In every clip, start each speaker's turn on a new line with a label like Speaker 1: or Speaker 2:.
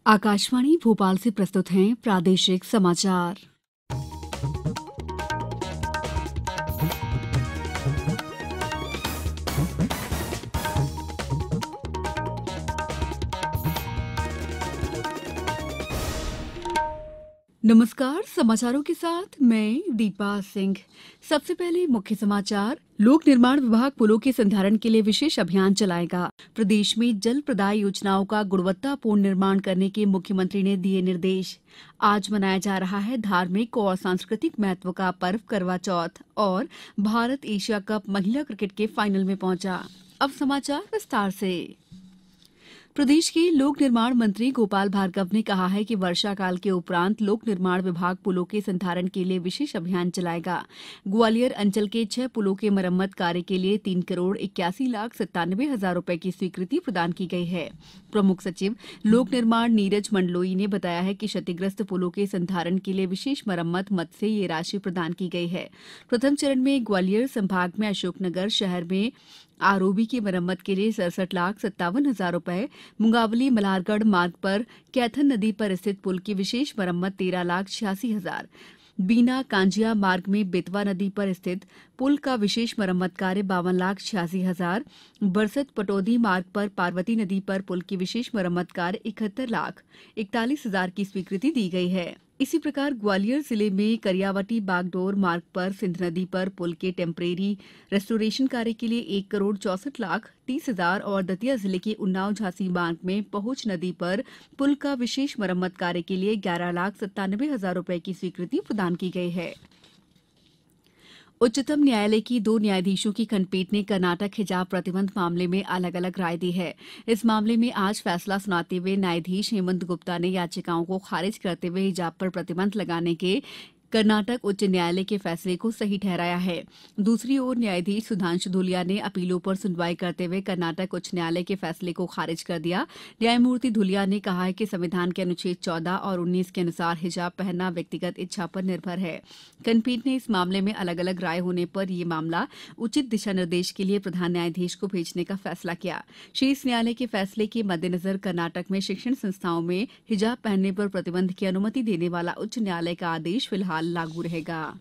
Speaker 1: आकाशवाणी भोपाल से प्रस्तुत हैं प्रादेशिक समाचार। नमस्कार, समाचारों के साथ मैं दीपा सिंह। सबसे पहले मुख्य समाचार। लोक निर्माण विभाग पुलों के संधारण के लिए विशेष अभियान चलाएगा। प्रदेश में जल प्रदाय योजनाओं का गुणवत्तापूर्ण निर्माण करने के मुख्यमंत्री ने दिए निर्देश। आज मनाया जा रहा है धार्मिक और सांस्कृतिक महत्व का पर्व करवा चौथ और भारत एशिया कप महिला क्रिकेट के फाइनल में पहुंचा। अब समाचार विस्तार से। प्रदेश के लोक निर्माण मंत्री गोपाल भार्गव ने कहा है कि वर्षा काल के उपरांत लोक निर्माण विभाग पुलों के संधारण के लिए विशेष अभियान चलाएगा। ग्वालियर अंचल के 6 पुलों के मरम्मत कार्य के लिए 3,81,97,000 रुपए की स्वीकृति प्रदान की गई है। प्रमुख सचिव लोक निर्माण नीरज मंडलोई ने बताया है कि क्षतिग्रस्त पुलों के संधारण के लिए विशेष मरम्मत मद से ये राशि प्रदान की गई है। प्रथम चरण में ग्वालियर संभाग में अशोकनगर शहर में आरओबी की मरम्मत के लिए 67,57,000 रुपए, मुंगावली मल्हारगढ़ मार्ग पर कैथन नदी पर स्थित पुल की विशेष मरम्मत 13,86,000, बीना कांजिया मार्ग में बेतवा नदी पर स्थित पुल का विशेष मरम्मत कार्य 52,86,000, बरसत पटौदी मार्ग पर पार्वती नदी पर पुल की विशेष मरम्मत कार्य 71,41,000 की स्वीकृति दी गई है। इसी प्रकार ग्वालियर जिले में करियावटी बागडोर मार्ग पर सिंध नदी पर पुल के टेम्परेरी रेस्टोरेशन कार्य के लिए 1,64,30,000 और दतिया जिले के उन्नाव झांसी मार्ग में पहुंच नदी पर पुल का विशेष मरम्मत कार्य के लिए 11,97,000 रुपए की स्वीकृति प्रदान की गई है। उच्चतम न्यायालय की 2 न्यायाधीशों की खंडपीठ ने कर्नाटक हिजाब प्रतिबंध मामले में अलग अलग राय दी है। इस मामले में आज फैसला सुनाते हुए न्यायाधीश हेमंत गुप्ता ने याचिकाओं को खारिज करते हुए हिजाब पर प्रतिबंध लगाने के कर्नाटक उच्च न्यायालय के फैसले को सही ठहराया है। दूसरी ओर न्यायाधीश सुधांशु धूलिया ने अपीलों पर सुनवाई करते हुए कर्नाटक उच्च न्यायालय के फैसले को खारिज कर दिया। न्यायमूर्ति धूलिया ने कहा है कि संविधान के अनुच्छेद 14 और 19 के अनुसार हिजाब पहनना व्यक्तिगत इच्छा पर निर्भर है। खंडपीठ ने इस मामले में अलग अलग राय होने पर यह मामला उचित दिशा निर्देश के लिए प्रधान न्यायाधीश को भेजने का फैसला किया। शीर्ष न्यायालय के फैसले के मद्देनजर कर्नाटक में शिक्षण संस्थाओं में हिजाब पहनने पर प्रतिबंध की अनुमति देने वाला उच्च न्यायालय का आदेश फिलहाल लागू रहेगा।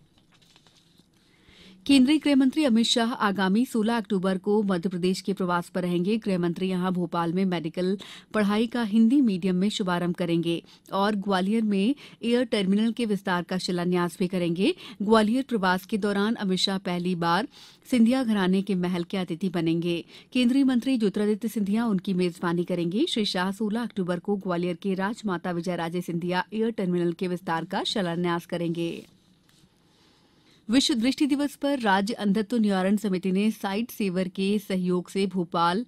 Speaker 1: केंद्रीय गृह मंत्री अमित शाह आगामी 16 अक्टूबर को मध्य प्रदेश के प्रवास पर रहेंगे। गृह मंत्री यहां भोपाल में मेडिकल पढ़ाई का हिंदी मीडियम में शुभारंभ करेंगे और ग्वालियर में एयर टर्मिनल के विस्तार का शिलान्यास भी करेंगे। ग्वालियर प्रवास के दौरान अमित शाह पहली बार सिंधिया घराने के महल के अतिथि बनेंगे। केंद्रीय मंत्री ज्योतिरादित्य सिंधिया उनकी मेजबानी करेंगे। श्री शाह 16 अक्टूबर को ग्वालियर के राजमाता विजयराजे सिंधिया एयर टर्मिनल के विस्तार का शिलान्यास करेंगे। विश्व दृष्टि दिवस पर राज्य अंधत्व निवारण समिति ने साइट सेवर के सहयोग से भोपाल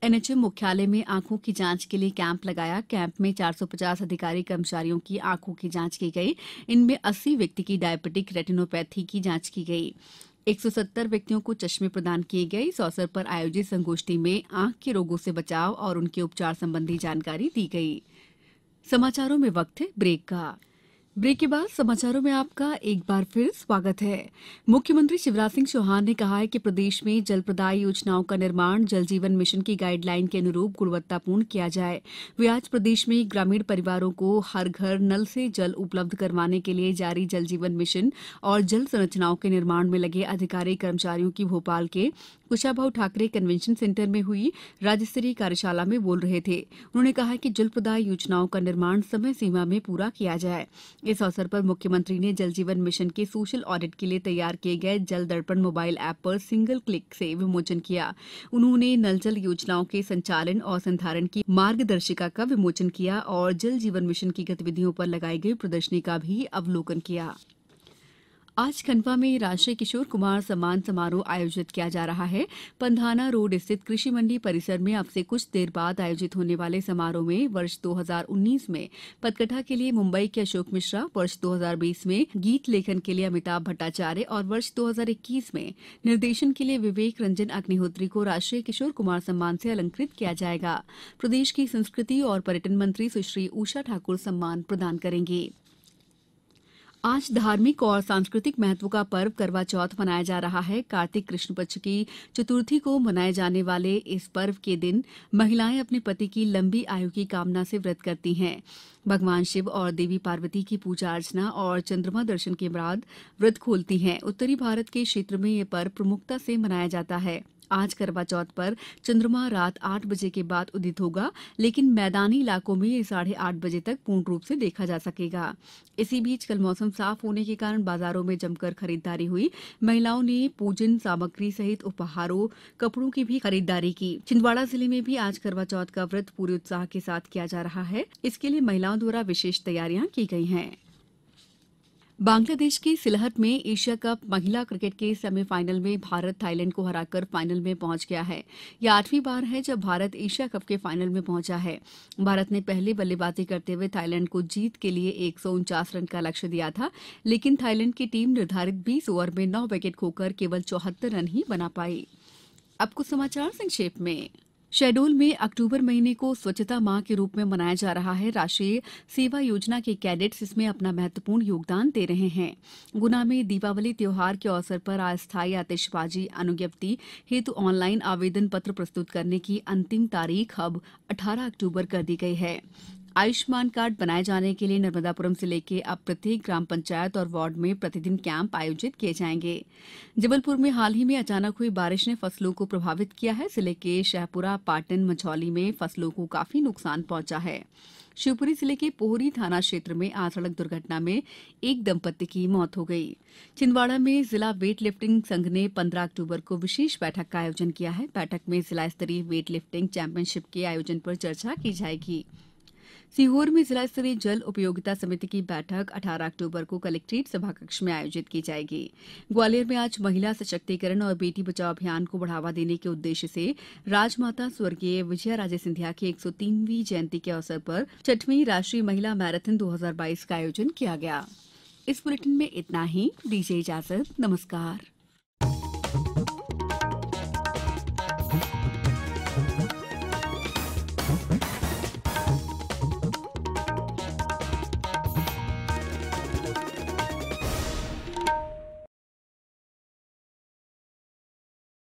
Speaker 1: एनएचएम मुख्यालय में आंखों की जांच के लिए कैंप लगाया। कैंप में 450 अधिकारी कर्मचारियों की आंखों की जांच की गई। इनमें 80 व्यक्ति की डायबिटिक रेटिनोपैथी की जांच की गई। 170 व्यक्तियों को चश्मे प्रदान किए गए। इस अवसर पर आयोजित संगोष्ठी में आंख के रोगों से बचाव और उनके उपचार संबंधी जानकारी दी गई। समाचारों में वक्त है ब्रेक का। ब्रेक के बाद समाचारों में आपका एक बार फिर स्वागत है। मुख्यमंत्री शिवराज सिंह चौहान ने कहा है कि प्रदेश में जल प्रदाय योजनाओं का निर्माण जल जीवन मिशन की गाइडलाइन के अनुरूप गुणवत्तापूर्ण किया जाए। वे आज प्रदेश में ग्रामीण परिवारों को हर घर नल से जल उपलब्ध करवाने के लिए जारी जल जीवन मिशन और जल संरचनाओं के निर्माण में लगे अधिकारी कर्मचारियों की भोपाल के कुशाभाऊ ठाकरे कन्वेंशन सेंटर में हुई राज्य स्तरीय कार्यशाला में बोल रहे थे। उन्होंने कहा कि जल प्रदाय योजनाओं का निर्माण समय सीमा में पूरा किया जाए। इस अवसर पर मुख्यमंत्री ने जल जीवन मिशन के सोशल ऑडिट के लिए तैयार किए गए जल दर्पण मोबाइल ऐप पर सिंगल क्लिक से विमोचन किया। उन्होंने नल जल योजनाओं के संचालन और संधारण की मार्गदर्शिका का विमोचन किया और जल जीवन मिशन की गतिविधियों पर लगाई गई प्रदर्शनी का भी अवलोकन किया। आज खंडवा में राष्ट्रीय किशोर कुमार सम्मान समारोह आयोजित किया जा रहा है। पंधाना रोड स्थित कृषि मंडी परिसर में अब से कुछ देर बाद आयोजित होने वाले समारोह में वर्ष 2019 में पटकथा के लिए मुंबई के अशोक मिश्रा, वर्ष 2020 में गीत लेखन के लिए अमिताभ भट्टाचार्य और वर्ष 2021 में निर्देशन के लिए विवेक रंजन अग्निहोत्री को राष्ट्रीय किशोर कुमार सम्मान से अलंकृत किया जाएगा। प्रदेश की संस्कृति और पर्यटन मंत्री सुश्री उषा ठाकुर सम्मान प्रदान करेंगी। आज धार्मिक और सांस्कृतिक महत्व का पर्व करवा चौथ मनाया जा रहा है। कार्तिक कृष्ण पक्ष की चतुर्थी को मनाए जाने वाले इस पर्व के दिन महिलाएं अपने पति की लंबी आयु की कामना से व्रत करती हैं। भगवान शिव और देवी पार्वती की पूजा अर्चना और चंद्रमा दर्शन के बाद व्रत खोलती हैं। उत्तरी भारत के क्षेत्र में ये पर्व प्रमुखता से मनाया जाता है। आज करवा चौथ पर चंद्रमा रात 8 बजे के बाद उदित होगा, लेकिन मैदानी इलाकों में ये 8:30 बजे तक पूर्ण रूप से देखा जा सकेगा। इसी बीच कल मौसम साफ होने के कारण बाजारों में जमकर खरीदारी हुई। महिलाओं ने पूजन सामग्री सहित उपहारों, कपड़ों की भी खरीदारी की। छिंदवाड़ा जिले में भी आज करवा चौथ का व्रत पूरे उत्साह के साथ किया जा रहा है। इसके लिए महिलाओं द्वारा विशेष तैयारियां की गई हैं। बांग्लादेश की सिलहट में एशिया कप महिला क्रिकेट के सेमीफाइनल में भारत थाईलैंड को हराकर फाइनल में पहुंच गया है। यह 8वीं बार है जब भारत एशिया कप के फाइनल में पहुंचा है। भारत ने पहले बल्लेबाजी करते हुए थाईलैंड को जीत के लिए 149 रन का लक्ष्य दिया था, लेकिन थाईलैंड की टीम निर्धारित 20 ओवर में 9 विकेट खोकर केवल 74 रन ही बना पाई। अब कुछ समाचार संक्षेप में। शहडोल में अक्टूबर महीने को स्वच्छता माह के रूप में मनाया जा रहा है। राष्ट्रीय सेवा योजना के कैडेट्स इसमें अपना महत्वपूर्ण योगदान दे रहे हैं। गुना में दीपावली त्योहार के अवसर पर अस्थायी आतिशबाजी अनुज्ञप्ति हेतु ऑनलाइन आवेदन पत्र प्रस्तुत करने की अंतिम तारीख अब 18 अक्टूबर कर दी गई है। आयुष्मान कार्ड बनाए जाने के लिए नर्मदापुरम जिले के अब प्रत्येक ग्राम पंचायत और वार्ड में प्रतिदिन कैंप आयोजित किए जाएंगे। जबलपुर में हाल ही में अचानक हुई बारिश ने फसलों को प्रभावित किया है। जिले के शहपुरा, पाटन, मझौली में फसलों को काफी नुकसान पहुंचा है। शिवपुरी जिले के पोहरी थाना क्षेत्र में आज सड़क दुर्घटना में एक दंपत्ति की मौत हो गई। छिंदवाड़ा में जिला वेट लिफ्टिंग संघ ने 15 अक्टूबर को विशेष बैठक का आयोजन किया है। बैठक में जिला स्तरीय वेट लिफ्टिंग चैंपियनशिप के आयोजन पर चर्चा की जाएगी। सीहोर में जिला स्तरीय जल उपयोगिता समिति की बैठक 18 अक्टूबर को कलेक्ट्रेट सभाकक्ष में आयोजित की जाएगी। ग्वालियर में आज महिला सशक्तिकरण और बेटी बचाओ अभियान को बढ़ावा देने के उद्देश्य से राजमाता स्वर्गीय विजया राजे सिंधिया की 103वीं जयंती के अवसर पर 6वीं राष्ट्रीय महिला मैराथन 2022 का आयोजन किया गया। इस बुलेटिन में इतना ही। दीजिए इजाजत। नमस्कार।